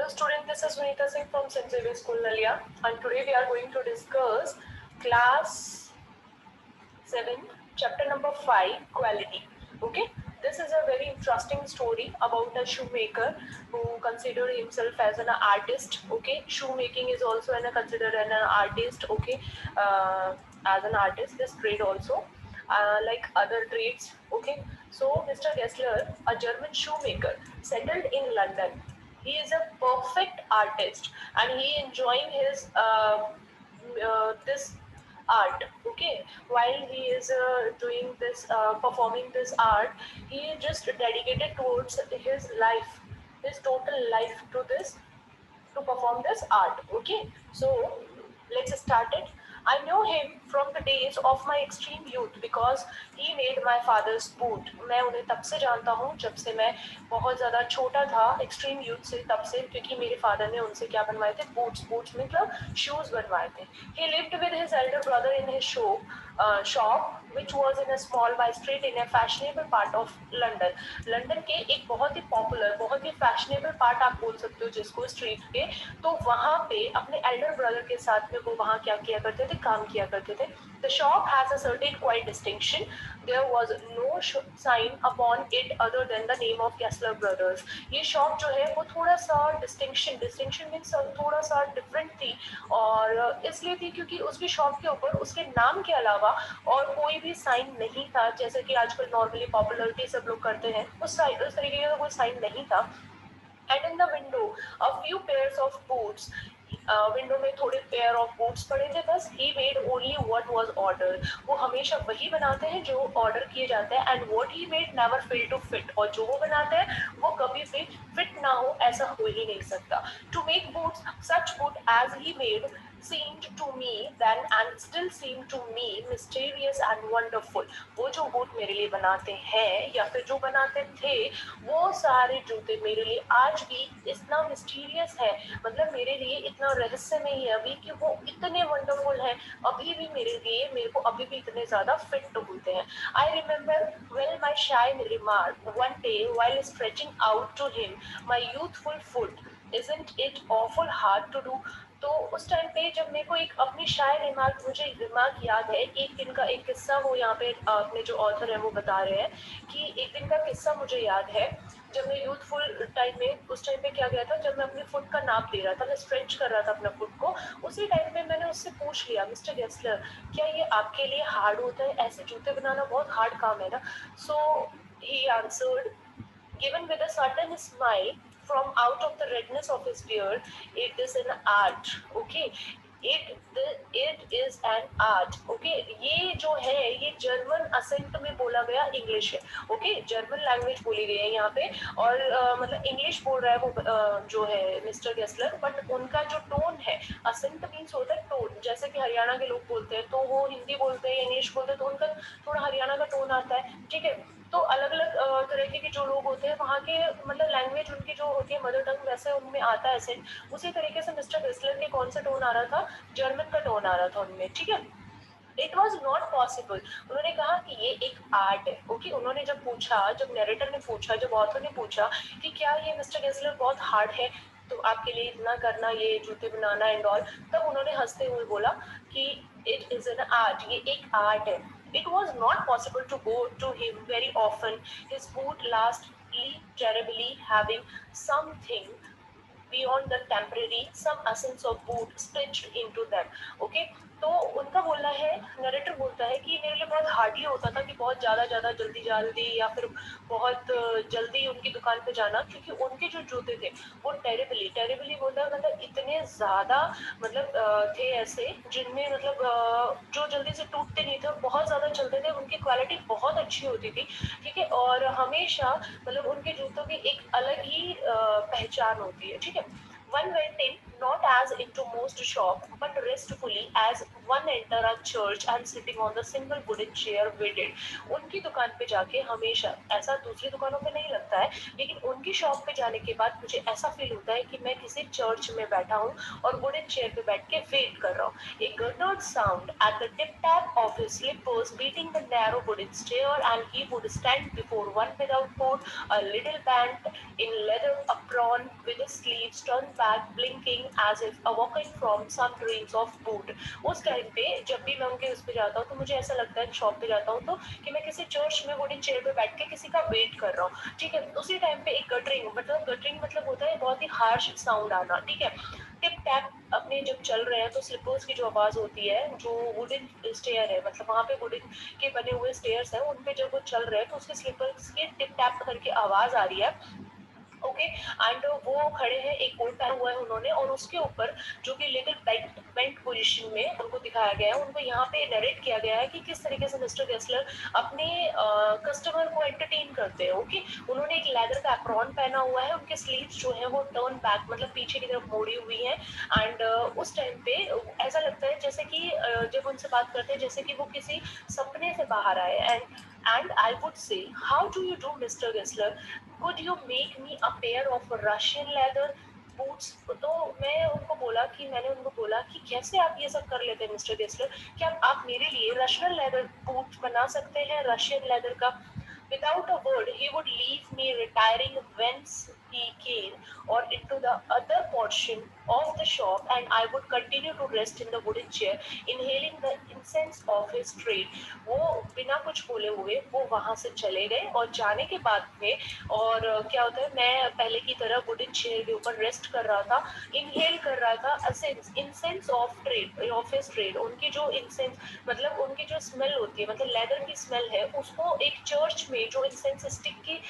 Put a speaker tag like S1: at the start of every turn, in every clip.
S1: Hello student, this is Sunita Singh from St. Xavier School Nalia, and today we are going to discuss class 7 chapter number 5 quality. Okay, this is a very interesting story about a shoemaker who considered himself as an artist. Okay, shoemaking is also considered an artist. Okay, as an artist, this trade also like other trades. Okay, so Mr. Gessler, a German shoemaker, settled in London. He is a perfect artist and he enjoying his this art. Okay, while he is doing this performing this art, he just dedicated towards his life, his total life to this, to perform this art. Okay, so let's start it. I know him from the days of my extreme youth because he made my father's boot. मैं उन्हें तब से जानता हूँ जब से मैं बहुत ज़्यादा छोटा था, एक्सट्रीम यूथ से तब से, क्योंकि मेरे फादर ने उनसे क्या बनवाए थे, बूट्स. बूट्स मतलब शूज बनवाए थे. He lived with his elder brother in his shop which was in a small by street in a fashionable part of London. London के एक बहुत ही पॉपुलर, बहुत ही फैशनेबल पार्ट आप बोल सकते हो जिसको, स्ट्रीट के. तो वहाँ पे अपने एल्डर ब्रदर के साथ में वो वहाँ क्या किया करते थे, काम किया करते थे. The shop has a certain quite distinction. There was no sign upon it other than the name of Gessler Brothers. ये शॉप जो है वो थोड़ा सा डिस्टिंक्शन मीन्स थोड़ा सा डिफरेंट थी, और इसलिए थी क्योंकि उसकी शॉप के ऊपर उसके नाम के अलावा और कोई भी साइन नहीं था, जैसे कि आजकल नॉर्मली पॉपुलरिटी सब लोग करते हैं, उस तरीके का कोई साइन नहीं था. And in the window a few pairs of boots. Window में थोड़े पेयर ऑफ बूट्स पड़े थे बस. He made only what was order. वो हमेशा वही बनाते हैं जो ऑर्डर किए जाते हैं. And what he made never fail to fit. और जो वो बनाते हैं वो कभी भी फिट ना हो, ऐसा हो ही नहीं सकता. To make boots such boot as he made seemed to me then and still seem to me mysterious and wonderful. वो जो बूट मेरे लिए बनाते हैं या फिर जो बनाते थे, वो सारे जूते मेरे लिए आज भी इतना मिस्टीरियस है, मतलब मेरे लिए इतना रहस्यमय है अभी कि वो इतने वंडरफुल हैं अभी भी मेरे लिए, मेरे को अभी भी इतने ज़्यादा फिट होते हैं. I remember well my shy remark one day while stretching out to him my youthful foot, isn't it awful hard to do. तो उस टाइम पे जब मेरे को एक अपनी शायर रिमार्क, मुझे रिमार्क याद है, एक दिन का एक किस्सा, वो यहाँ पे अपने जो ऑथर है वो बता रहे हैं कि एक दिन का किस्सा मुझे याद है जब मैं यूथफुल टाइम में, उस टाइम पे क्या गया था, जब मैं अपने फुट का नाप ले रहा था, मैं स्ट्रेच कर रहा था अपना फुट को, उसी टाइम पे मैंने उससे पूछ लिया, मिस्टर गेस्लर क्या ये आपके लिए हार्ड होता है, ऐसे जूते बनाना बहुत हार्ड काम है ना. So he answered given with a certain smile from out of the redness of his beard, it is an art. Okay, it is an art. Okay, ये जो है ये जर्मन असेंट में बोला गया इंग्लिश है. ओके, जर्मन लैंग्वेज बोली गई है यहाँ पे, और मतलब इंग्लिश बोल रहा है वो जो है मिस्टर गेस्लर, बट उनका जो टोन है, असेंट मीन्स होता है टोन, जैसे कि हरियाणा के लोग बोलते हैं तो वो हिंदी बोलते हैं, इंग्लिश बोलते हैं तो उनका थोड़ा हरियाणा का टोन आता है. ठीक है, तो अलग अलग तरीके के जो लोग होते हैं वहाँ के, मतलब लैंग्वेज उनकी जो होती है मदर टंग, वैसे उनमें आता है एसेंट. उसी तरीके से मिस्टर गेस्लर के कौन सा टोन आ रहा था, जर्मन का टोन आ रहा था उनमें. ठीक है, इट वॉज नॉट पॉसिबल. उन्होंने कहा कि ये एक आर्ट है. ओके, उन्होंने जब पूछा, जब नरेटर ने पूछा, जब ऑथर ने पूछा कि क्या ये मिस्टर गेस्लर बहुत हार्ड है तो आपके लिए इतना करना, ये जूते बनाना एंड ऑल, तब उन्होंने हंसते हुए बोला कि इट इज एन आर्ट, ये एक आर्ट है. It was not possible to go to him very often. His boot lastly terribly having something beyond the temporary, some essence of boot stitched into them. Okay, तो उनका बोलना है, narrator बोलता है कि मेरे लिए बहुत हार्डली होता था कि बहुत ज़्यादा जल्दी जल्दी या फिर बहुत जल्दी उनकी दुकान पे जाना, क्योंकि उनके जो जूते थे वो टेरिबली बोलता है, मतलब इतने ज़्यादा, मतलब थे ऐसे जिनमें मतलब जो जल्दी से टूटते नहीं थे और बहुत ज़्यादा चलते थे, उनकी क्वालिटी बहुत अच्छी होती थी. ठीक है, और हमेशा मतलब उनके जूतों की एक अलग ही पहचान होती है. ठीक है, one went in not as into most shop but restfully as one enter a church and sitting on the single wooden chair waited. उनकी दुकान पे जाके हमेशा, ऐसा दूसरी दुकानों पे नहीं लगता है, लेकिन उनकी शॉप पे जाने के बाद मुझे ऐसा फील होता है कि मैं किसी चर्च में बैठा हूँ और वुडन चेयर पे बैठ के वेट कर रहा हूँ. A guttered sound at the tip tap of his slippers beating the narrow wooden stair, and he would stand before one without coat, a little band in leather apron with his sleeves turned back, blinking as if awaking from some dreams of boot. उस time पे जब भी मैं उनके उस पे जाता हूँ तो मुझे ऐसा लगता है, शॉप पे जाता हूँ तो, कि मैं किसी चर्च में वुडन चेयर पे बैठ के किसी का वेट कर रहा हूँ. ठीक है, उसी टाइम पे एक गटरिंग मतलब होता है बहुत ही हार्श साउंड आना. ठीक है, टिप टैप अपने जब चल रहे हैं तो स्लिपर्स की जो आवाज होती है, जो वुडन स्टेयर है, मतलब वहां पे वुडन के बने हुए स्टेयर्स हैं, उन पे जब वो चल रहे हैं तो उसके स्लिपर्स की टिप टैप करके आवाज आ रही है. ओके, एंड वो खड़े हैं, एक कोट पहना हुआ है उन्होंने, और उसके ऊपर जो कि लिटिल बेंट पोजीशन में उनको दिखाया गया है, उनको यहाँ पे नरेट किया गया है कि किस तरीके से मिस्टर गेस्लर अपने कस्टमर को एंटरटेन करते हैं. ओके, उन्होंने एक लेदर का एप्रॉन पहना हुआ है, उनके स्लीव्स जो है वो टर्न बैक मतलब पीछे की तरफ मोड़ी हुई है. एंड उस टाइम पे ऐसा लगता है जैसे कि जब उनसे बात करते हैं जैसे कि वो किसी सपने से बाहर आए. And I would say, how do you do mister Gessler, could you make me a pair of Russian leather boots? तो मैंने उनको बोला कि कैसे आप ये सब कर लेते हैं मिस्टर गेस्लर, क्या आप मेरे लिए रशियन लेदर बूट बना सकते हैं, रशियन लेदर का. Without a word, he would leave me retiring whence he came or into the other portion of the shop, and I would continue to rest in the wooden chair, inhaling the incense of his trade. वो बिना कुछ बोले हुए वो वहां से चले गए, और जाने के बाद में और क्या होता है, मैं पहले की तरह वुडन चेयर के ऊपर रेस्ट कर रहा था, इनहेल कर रहा था incense of trade, office trade. उनकी जो इंसेंस मतलब उनकी जो स्मेल होती है, मतलब लेदर की स्मेल है, उसको एक चर्च में जो इंसेंस स्टिक की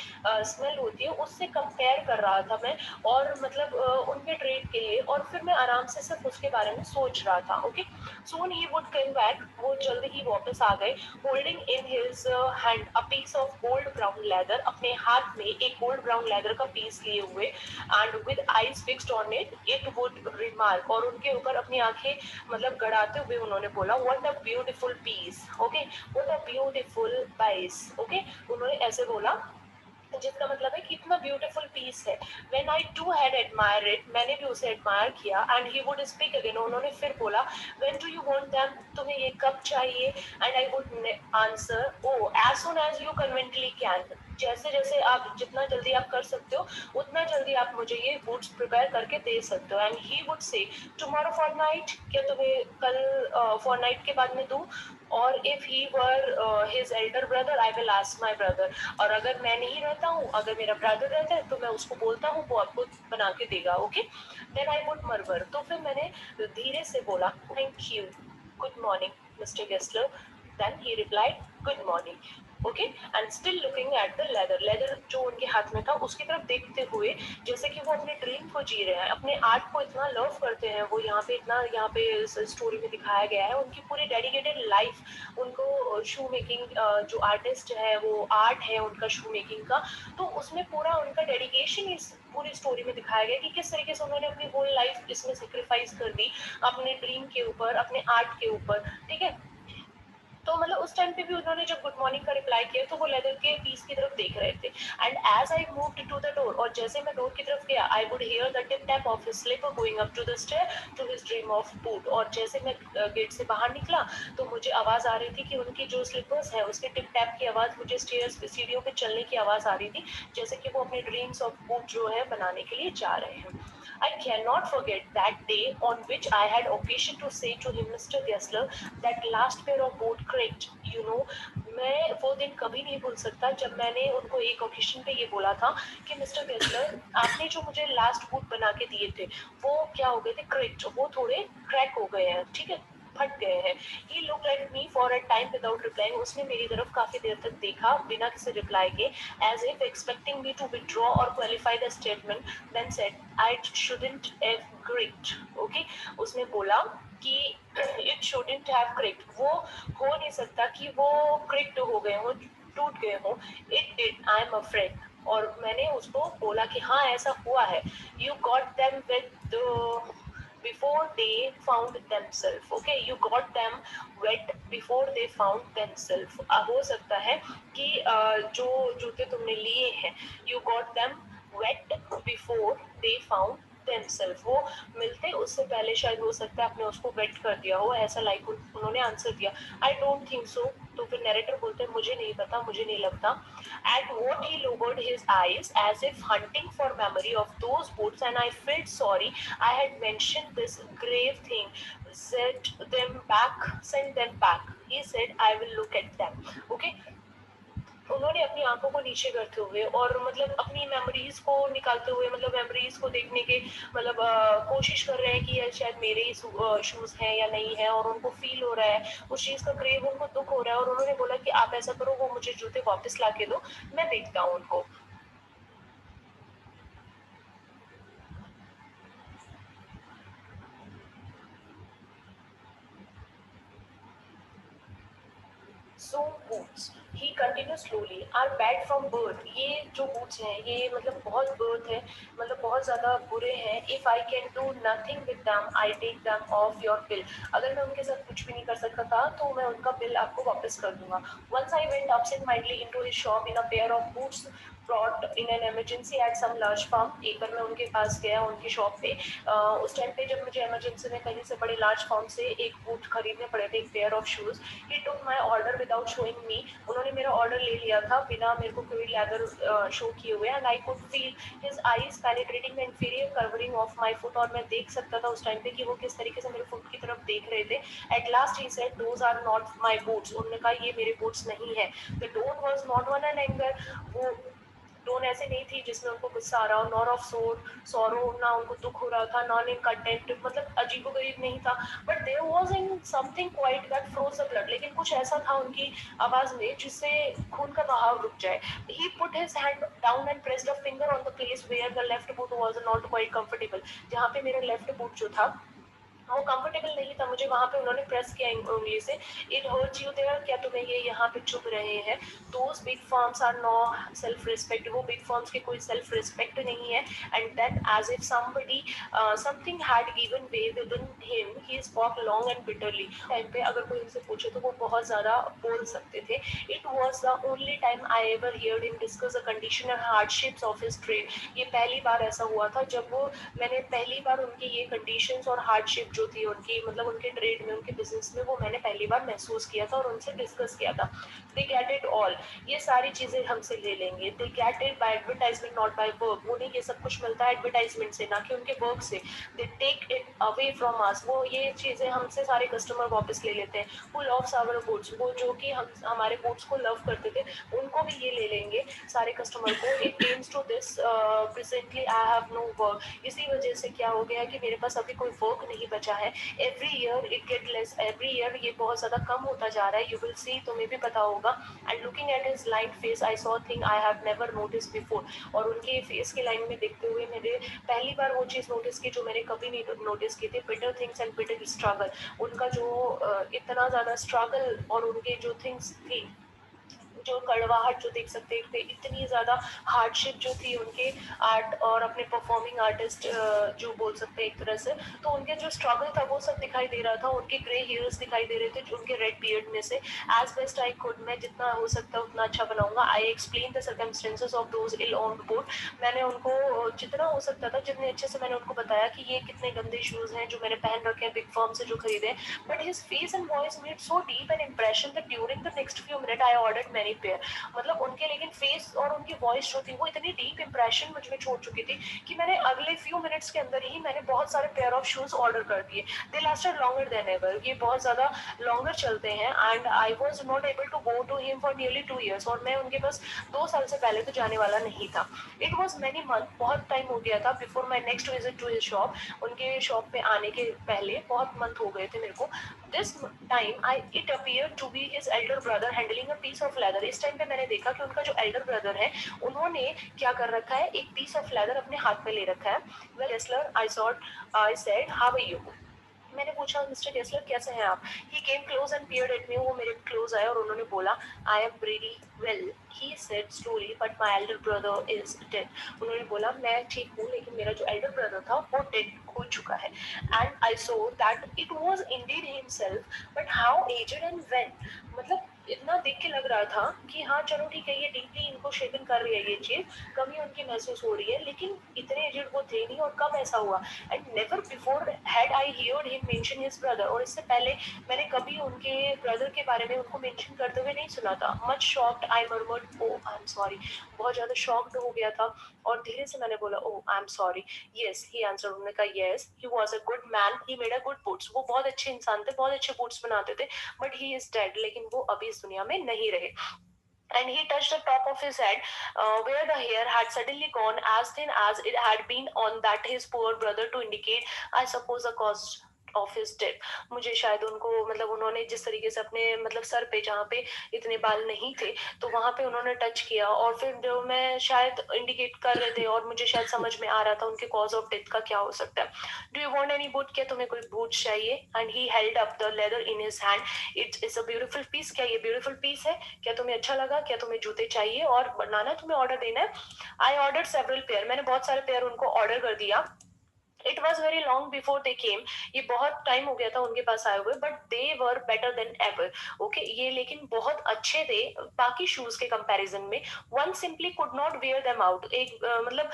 S1: स्मेल होती है उससे कंपेयर कर रहा था मैं, और मतलब उनके ट्रेड के लिए. और फिर मैं आराम से सिर्फ उसके बारे में सोच रहा था. Okay, soon he would come back, वो जल्द ही वापस आ गए, holding in his hand a piece of gold brown leather, अपने हाथ में एक गोल्ड ब्राउन लेदर का पीस लिए हुए, and with eyes fixed on it would remark, और उनके ऊपर अपनी आंखें मतलब गड़ाते हुए उन्होंने बोला, what a beautiful piece. Okay, what a beautiful piece. Okay, उन्होंने ऐसे बोला जिसका मतलब है कितना ब्यूटीफुल पीस है. When I too had admire it, मैंने भी उसे एडमायर किया. And he would speak again, उन्होंने फिर बोला, when do you want them, तुम्हें ये कब चाहिए. And I would answer, oh as soon as you conveniently can, जैसे जैसे आप जितना जल्दी आप कर सकते हो उतना जल्दी आप मुझे ये बूट्स प्रिपेयर करके दे सकते हो. And he would say, tomorrow for night, क्या तुम्हें कल फॉर नाइट के बाद में दूं. और if he were his elder brother, I will ask my brother, और अगर मैं नहीं रहता हूँ, अगर मेरा ब्रदर रहता है तो मैं उसको बोलता हूँ, वो आपको बना के देगा. Okay, then I would murmur, तो फिर मैंने धीरे से बोला, thank you, good morning mister Gessler. Then he replied, good morning. Okay, and still looking at the leather जो उनके हाथ में था उसकी तरफ देखते हुए, जैसे कि वो अपने ड्रीम को जी रहे हैं, अपने आर्ट को इतना लव करते हैं वो. यहाँ पे इस स्टोरी में दिखाया गया है उनकी पूरी डेडिकेटेड लाइफ. उनको शू मेकिंग, जो आर्टिस्ट है वो आर्ट है उनका शू मेकिंग का, तो उसमें पूरा उनका डेडिकेशन इस पूरी स्टोरी में दिखाया गया कि किस तरीके से उन्होंने अपनी होल लाइफ इसमें सेक्रीफाइस कर दी अपने ड्रीम के ऊपर, अपने आर्ट के ऊपर. ठीक है, तो मतलब उस टाइम पे भी उन्होंने जब गुड मॉर्निंग का रिप्लाई किया तो वो लेदर के पीस की तरफ देख रहे थे. And as I moved to the door, और जैसे मैं डोर की तरफ गया, I would hear the tip tap of his slipper going up to the stair to his dream of boot. और जैसे मैं गेट से बाहर निकला तो मुझे आवाज आ रही थी कि उनकी जो स्लीपर्स है उसके टिप टैप की आवाज मुझे स्टेयर्स पे सीढ़ियों पे चलने की आवाज आ रही थी, जैसे कि वो अपने ड्रीम्स ऑफ बूट जो है बनाने के लिए जा रहे हैं. I cannot forget that day on which I had occasion to say to him, Mr. Gessler, that last pair of boot creaked. You know, मैं वो दिन कभी नहीं भूल सकता जब मैंने उनको एक ओकेशन पे ये बोला था कि मिस्टर गेस्लर, आपने जो मुझे लास्ट बूट बना के दिए थे वो क्या हो गए थे, क्रेक्ट, वो थोड़े क्रैक हो गए हैं. ठीक है, फट गए हैं. He look at me for a time without replying, उसने मेरी तरफ काफी देर तक देखा बिना किसी रिप्लाई के, as if expecting me to withdraw और qualify the statement. Then said, I shouldn't have cricked. Okay, उसने बोला कि इट शुडंट हैव क्रिक्ड, वो हो नहीं सकता कि वो क्रिक्ड हो गए हो, टूट गए हो. It did, I am afraid. और मैंने उसको बोला कि हाँ ऐसा हुआ है. You got them with before they found themselves. Okay, you got them wet before they found themselves. हो सकता है कि जो जूते तुमने लिए हैं, you got them wet before they found themselves. वो मिलते उससे पहले शायद हो सकता है आपने उसको वेट कर दिया हो, ऐसा लाइक उन्होंने आंसर दिया. I don't think so. तो फिर नरेटर बोलते हैं मुझे नहीं पता, मुझे नहीं लगता. At what he lowered his eyes as if hunting for memory of those boots, and I felt sorry I had mentioned this grave thing. Send them back. He said, I will look at them. Okay. उन्होंने अपनी आंखों को नीचे करते हुए और मतलब अपनी मेमोरीज को निकालते हुए, मतलब मेमोरीज को देखने के मतलब कोशिश कर रहे हैं कि यार शायद मेरे ही शूज हैं या नहीं है, और उनको फील हो रहा है उस चीज का, क्रेव उनको दुख हो रहा है, और उन्होंने बोला कि आप ऐसा करो, वो मुझे जूते वापस ला के दो, मैं देखता हूँ उनको. So boots, he continues slowly, are bad from birth. ये जो boots हैं ये मतलब बहुत birth है, मतलब बहुत ज़्यादा बुरे हैं. If I can do nothing with them, I take them off your bill. अगर मैं उनके साथ कुछ भी नहीं कर सकता था तो मैं उनका बिल आपको वापस कर दूंगा. Once I went absent-mindedly into his shop in a pair of boots brought in an emergency at some large farm. एक बार मैं उनके पास गया उनकी शॉप पे, उस टाइम पे जब मुझे इमरजेंसी में कहीं से बड़े लार्ज फार्म से एक बूट खरीदने पड़े थे, एक pair of shoes. He took my order without showing me. उन्होंने मेरा ऑर्डर ले लिया था बिना मेरे को कोई लेदर शो किए हुए. And I could feel his eyes penetrating the inferior covering of my foot. और मैं देख सकता था उस टाइम पे कि वो किस तरीके से मेरे फुट की तरफ देख रहे थे. At last he said, those are not my boots. उन्होंने कहा ये मेरे बूट्स नहीं है. The tone was not one and anger. वो टोन ऐसे नहीं थी जिसमें उनको गुस्सा आ रहा हो, नॉर ऑफ सोरो, ना उनको दुख हो रहा था, नॉन इन कंटेंट, मतलब अजीबोगरीब नहीं था. But there was in something quite that froze the blood. लेकिन कुछ ऐसा था उनकी आवाज में जिससे खून का बहाव रुक जाए. He put his hand down and pressed a finger on the place where the left boot was not quite comfortable. जहाँ पे मेरा लेफ्ट बूट जो था वो कंफर्टेबल नहीं था, मुझे वहां पे उन्होंने प्रेस किया उंगली से. इट हर्ट्स यू देयर, क्या तुम्हें ये यहाँ पे चुभ रहे हैं. Those big firms are no self respect. वो बिग फर्म्स की कोई सेल्फ रिस्पेक्ट नहीं है. And then as if somebody something had given way within him, he spoke long and bitterly. Time पे अगर कोई उनसे पूछे तो वो बहुत ज्यादा बोल सकते थे. It was the only time I ever heard him discuss the condition and hardships of his trade. ये पहली बार ऐसा हुआ था जब वो मैंने पहली बार उनकी ये कंडीशंस और हार्डशिप जो थी उनकी, मतलब उनके ट्रेड में, उनके बिजनेस में, वो मैंने पहली बार महसूस किया था और उनसे डिस्कस किया था. They get it all. ये सारी चीजें हमसे ले लेंगे. They get it by advertisement not by work. उन्हें ये सब कुछ मिलता है एडवर्टाइजमेंट से, ना कि उनके वर्क से. They take it away from us. वो ये चीजें हमसे सारे कस्टमर वापस ले लेते हैं. Who loves our goods. वो जो कि हम हमारे गुड्स को लव करते थे उनको भी ये ले लेंगे सारे कस्टमर को. It comes to this, presently I have no work. इसी वजह से क्या हो गया कि मेरे पास अभी कोई वर्क नहीं बचा है. Every year it get less. Every year ये बहुत ज़्यादा कम होता जा रहा है. यू विल सी, तुम्हें भी पता होगा. And looking at his line face I saw thing I have never notice before. और उनके फेस की लाइन में देखते हुए मैंने पहली बार वो चीज़ नोटिस की जो मैंने कभी नहीं नोटिस की थी. Bitter things and bitter struggle. उनका जो इतना ज़्यादा स्ट्रगल और उनके जो थिंग्स थी, जो कड़वाहट जो देख सकते थे, इतनी ज़्यादा हार्डशिप जो थी उनके आर्ट और अपने परफॉर्मिंग आर्टिस्ट जो बोल सकते हैं एक तरह से, तो उनके जो स्ट्रगल था वो सब दिखाई दे रहा था. उनके ग्रे हेयर्स दिखाई दे रहे थे जो उनके रेड बियर्ड में से. एज बेस्ट आई कुड, मैं जितना हो सकता है उतना अच्छा बनाऊंगा. I explain the circumstances of those ill on board. मैंने उनको जितना हो सकता था, जितने अच्छे से मैंने उनको बताया कि ये कितने गंदे शूज़ हैं जो मैंने पहन रखे हैं बिग फर्म से जो खरीदे. But his face and voice made so deep an impression that during the next few minute I ordered many pair. मतलब उनके लेकिन फेस और उनकी वॉइस जो थी वो इतनी डीप इंप्रेशन मुझ में छोड़ चुकी थी कि मैंने अगले फ्यू मिनट्स के अंदर ही मैंने बहुत सारे पेयर ऑफ शूज ऑर्डर कर दिए. They lasted longer than ever. ये बहुत ज्यादा लॉन्गर चलते हैं. And I was not able to go to him for nearly 2 years. और मैं उनके पास 2 साल से पहले तो जाने वाला नहीं था. इट वॉज मैनी मंथ, बहुत टाइम हो गया था before my next visit to his shop. उनके शॉप पे आने के पहले बहुत मंथ हो गए थे मेरे को. This time I it appear to be his elder brother handling a piece of leather. इस टाइम पे मैंने देखा कि उनका जो एल्डर ब्रदर है उन्होंने क्या कर रखा है, एक पीस ऑफ लेदर अपने हाथ में ले रखा है. Well Gessler, I said how are you. मैंने पूछा मिस्टर गेस्लर कैसे हैं आप. He came close and peered at me. वो मेरे क्लोज आए और उन्होंने बोला I am very well. He said slowly but my elder brother is dead. उन्होंने बोला मैं ठीक हूँ लेकिन मेरा जो एल्डर ब्रदर था वो डेड हो चुका है. And I saw that it was indeed himself, but how aged and when. मतलब इतना देख के लग रहा था कि हाँ चलो ठीक है, ये डीपली इनको शेकन कर रही है, ये चीज कमी उनकी महसूस हो रही है, लेकिन इतने एजेड वो थे नहीं और कब ऐसा हुआ. And never before had I heard him mention his brother. और इससे पहले मैंने कभी उनके ब्रदर के बारे में उनको मेंशन करते हुए नहीं सुना था. Much shocked I murmured oh I am sorry. बहुत ज्यादा शॉक्ड हो गया था और धीरे से मैंने बोला oh I am sorry. Yes he answered. उन्होंने कहा yes he was a good man, he made a good boots. वो बहुत अच्छे इंसान थे, बहुत अच्छे बूट्स बनाते थे, बट ही इज डेड. लेकिन वो अभी इस दुनिया में नहीं रहे. And he touched the top of his head, where the hair had suddenly gone as thin as it had been on that his poor brother, to indicate, I suppose, the cause of his death. मुझे शायद उनको मतलब उन्होंने जिस तरीके से अपने मतलब सर पे जहाँ पे इतने बाल नहीं थे तो वहां पे उन्होंने टच किया और फिर जो मैं शायद इंडिकेट कर रहे थे और मुझे शायद समझ में आ रहा था उनके कॉज ऑफ डेथ का क्या हो सकता है. Do you want any boot. क्या तुम्हें कोई बूट चाहिए. And he held up the leather in his hand. It's a beautiful piece. क्या ये ब्यूटीफुल पीस है. क्या तुम्हें अच्छा लगा. क्या तुम्हें जूते चाहिए और बनाना तुम्हें ऑर्डर देना है. I order several pair. मैंने बहुत सारे पेयर उनको ऑर्डर कर दिया. It was very long before they came. ये बहुत टाइम हो गया था उनके पास आए हुए, but they were better than ever. Okay ये लेकिन बहुत अच्छे थे बाकी शूज के कंपैरिजन में. One simply could not wear them out. एक मतलब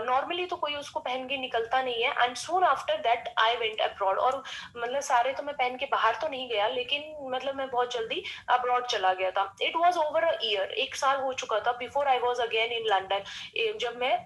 S1: नॉर्मली तो कोई उसको पहन के निकलता नहीं है. And soon after that I went abroad. और मतलब सारे तो मैं पहन के बाहर तो नहीं गया, लेकिन मतलब मैं बहुत जल्दी अब्रॉड चला गया था. It was over a year. एक साल हो चुका था before I was again in London. जब मैं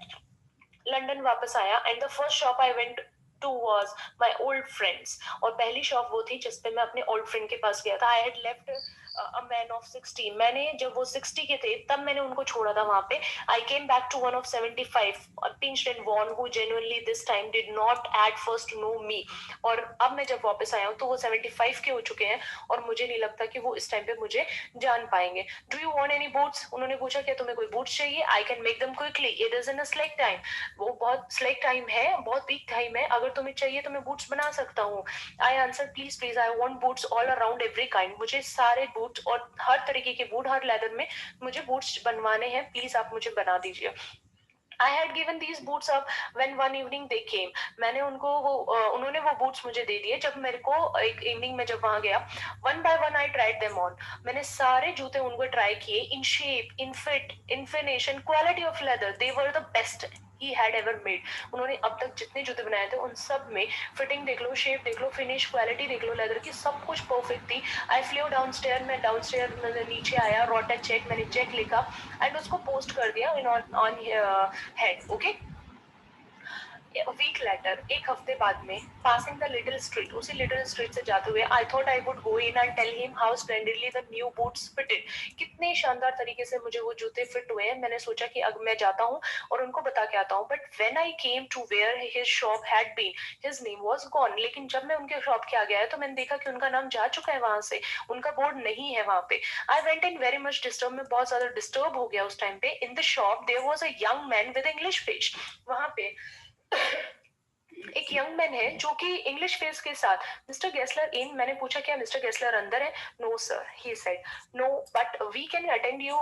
S1: लंदन वापस आया. And the first shop I went to was my old friend's. और पहली शॉप वो थी जिसपे मैं अपने ओल्ड फ्रेंड के पास गया था. I had left a man of 60. मैंने जब वो 60 के थे तब मैंने उनको छोड़ा था वहां पे. I came back to one of 75 pinched and worn, who genuinely this time did not at first know me. और अब मैं जब वापस आया हूँ तो वो 75 के हो चुके हैं और मुझे नहीं लगता कि वो इस टाइम पे मुझे जान पाएंगे. Do you want any boots. उन्होंने पूछा क्या तुम्हें कोई बूट्स चाहिए. I can make them quickly. It is in a slack time. वो बहुत स्लेक टाइम है, बहुत पीक टाइम है. अगर तुम्हें चाहिए तो मैं बूट्स बना सकता हूँ. I answer please please I want boots all around every kind. मुझे सारे बूट्स और हर तरीके के बूट, हर लेदर में मुझे बूट्स बनवाने हैं. प्लीज आप मुझे बना दीजिए. I had given these boots up when one evening they came. मैंने उनको वो उन्होंने वो boots मुझे दे दिए जब मेरे को एक evening में जब वहां गया. One by one I tried them on. मैंने सारे जूते उनको ट्राई किए. In shape, in fit, in finition, quality of leather, they were the best he had ever made. उन्होंने अब तक जितने जूते बनाए थे उन सब में फिटिंग देख लो, शेप देख लो, फिनिश, क्वालिटी देख लो लेदर की, सब कुछ परफेक्ट थी. I flew downstair. मैं डाउनस्टेयर नीचे आया. Wrote a cheque. मैंने चेक लिखा एंड उसको पोस्ट कर दिया ऑन हेड. Okay week later. एक हफ्ते बाद में पासिंग द लिटिल स्ट्रीट, उसी लिटिल स्ट्रीट से जाते हुए I thought I would go in and tell him how splendidly the new boots fitted. कितने शानदार तरीके से मुझे वो जूते फिट हुए हैं. मैंने सोचा कि अब मैं जाता हूँ और उनको बता के आता हूँ. But when I came to where his shop had been, his name was gone. लेकिन जब मैं उनके शॉप के आगे आया तो मैंने देखा कि उनका नाम जा चुका है वहां से. उनका बोर्ड नहीं है वहां पे. I went in very much disturb. में बहुत ज्यादा डिस्टर्ब हो गया उस टाइम पे. In the shop there was a young man with English face. वहां पे एक यंग मैन है जो कि इंग्लिश फेस के साथ. Mister Gessler in. मैंने पूछा क्या मिस्टर गेस्लर अंदर है. No sir he said. No but we can attend you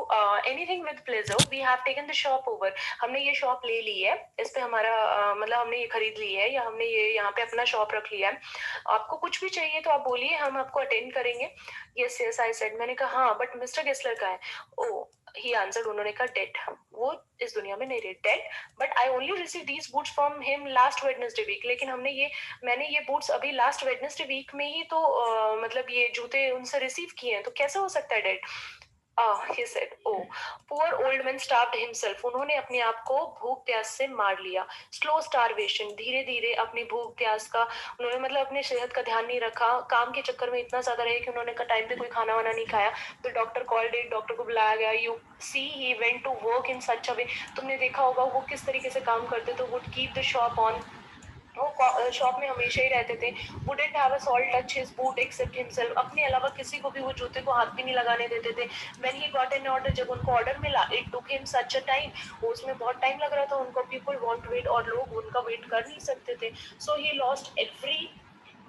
S1: anything with pleasure. We have taken the shop over. हमने ये शॉप ले ली है. इस पे हमारा मतलब हमने ये खरीद ली है या हमने ये यहाँ पे अपना शॉप रख लिया है. आपको कुछ भी चाहिए तो आप बोलिए, हम आपको अटेंड करेंगे. Yes yes I said. मैंने कहा हाँ बट मिस्टर गेस्लर का है. Oh he answered. उन्होंने कहा डेड. वो इस दुनिया में नहीं रहे. Dead. But I only receive these boots from him last Wednesday week. लेकिन मैंने ये बूट्स अभी लास्ट वेडनेसडे वीक में ही तो मतलब ये जूते उनसे रिसीव किए हैं, तो कैसे हो सकता है dead. he said, oh, poor old man starved himself. उन्होंने अपने आप को भूख प्यास से मार लिया. Slow starvation. धीरे धीरे अपनी भूख प्यास का उन्होंने मतलब अपने सेहत का ध्यान नहीं रखा. काम के चक्कर में इतना ज्यादा रहे कि उन्होंने टाइम पे कोई खाना वाना नहीं खाया. तो डॉक्टर कॉल्ड इट. डॉक्टर को बुलाया गया. You see he went to work in such a way. तुमने देखा होगा वो किस तरीके से काम करते. तो would keep the shop on. वो शॉप में हमेशा ही रहते थे. Wouldn't have a soul touch his boot except himself. अपने अलावा किसी को भी वो जूते को हाथ भी नहीं लगाने देते थे. When he got an order. जब उनको ऑर्डर मिला. It took him such a time. उसमें बहुत टाइम लग रहा था उनको. पीपल वांट टू वेट और लोग उनका वेट कर नहीं सकते थे. सो ही लॉस्ट एवरी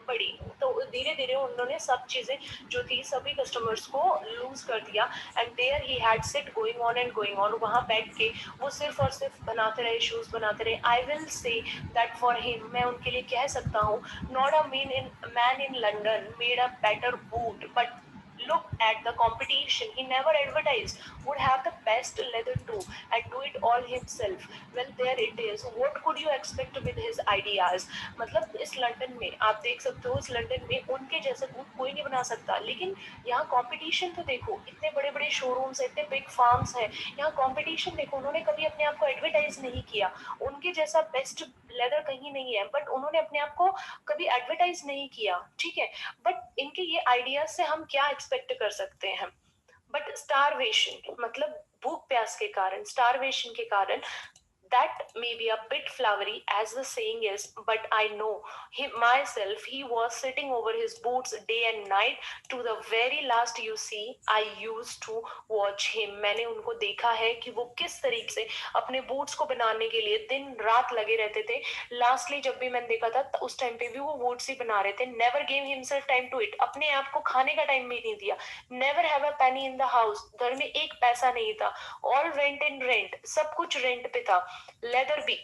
S1: बढ़ी, तो धीरे धीरे उन्होंने सब चीजें जो थी सभी कस्टमर्स को लूज कर दिया। And there he had sit going on and going on, वहां बैठ के वो सिर्फ और सिर्फ बनाते रहे, शूज बनाते रहे। I will say that for him, मैं उनके लिए कह सकता हूँ, not a man in London made a better boot, but look at the competition. He never advertised, would have the best leather too, and do it all himself. Well, there it is. What could you expect with his ideas? मतलब इस London में आप देख सकते हो, इस London में उनके जैसे बूट कोई नहीं बना सकता, लेकिन यहाँ कंपटीशन तो देखो, इतने बड़े बड़े शोरूम्स है, इतने बिग फार्म्स है, यहाँ कंपटीशन देखो। उन्होंने कभी अपने आप को एडवर्टाइज नहीं किया, उनके जैसा बेस्ट लेदर कहीं नहीं है, बट उन्होंने अपने आप को कभी एडवर्टाइज नहीं किया, ठीक है। बट इनके ये आइडियाज से हम क्या एक्सपेक्ट कर सकते हैं? बट स्टारवेशन, मतलब भूख प्यास के कारण, स्टारवेशन के कारण, that may be a bit flowery as the saying is, but I know him myself, he was sitting over his boots day and night to the very last. You see, I used to watch him, मैंने उनको देखा है कि वो किस तरीके से अपने बूट्स को बनाने के लिए दिन रात लगे रहते थे। लास्टली जब भी मैंने देखा था उस टाइम पे भी वो बूट्स ही बना रहे थे। Never gave himself time to it, अपने आप को खाने का टाइम भी नहीं दिया। Never have a penny in the house, घर में एक पैसा नहीं था। ऑल रेंट इन रेंट, सब कुछ रेंट पे था। लेदर भी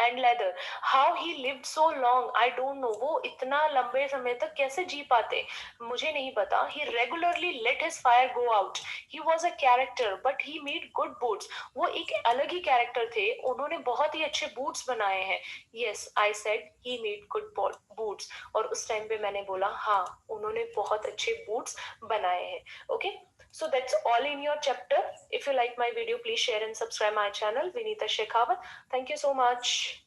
S1: and leather, how he lived so long I don't know, वो इतना लंबे समय तक कैसे जी पाते मुझे नहीं पता। He regularly let his fire go out, he was a character but he made good boots, वो एक अलग ही कैरेक्टर थे, उन्होंने बहुत ही अच्छे बूट्स बनाए हैं। Yes, I said he made good boots, और उस टाइम पे मैंने बोला हाँ, उन्होंने बहुत अच्छे बूट्स बनाए हैं। Okay, so that's all in your chapter. If you like my video, please share and subscribe my channel, Vinita Shekhawat. Thank you so much.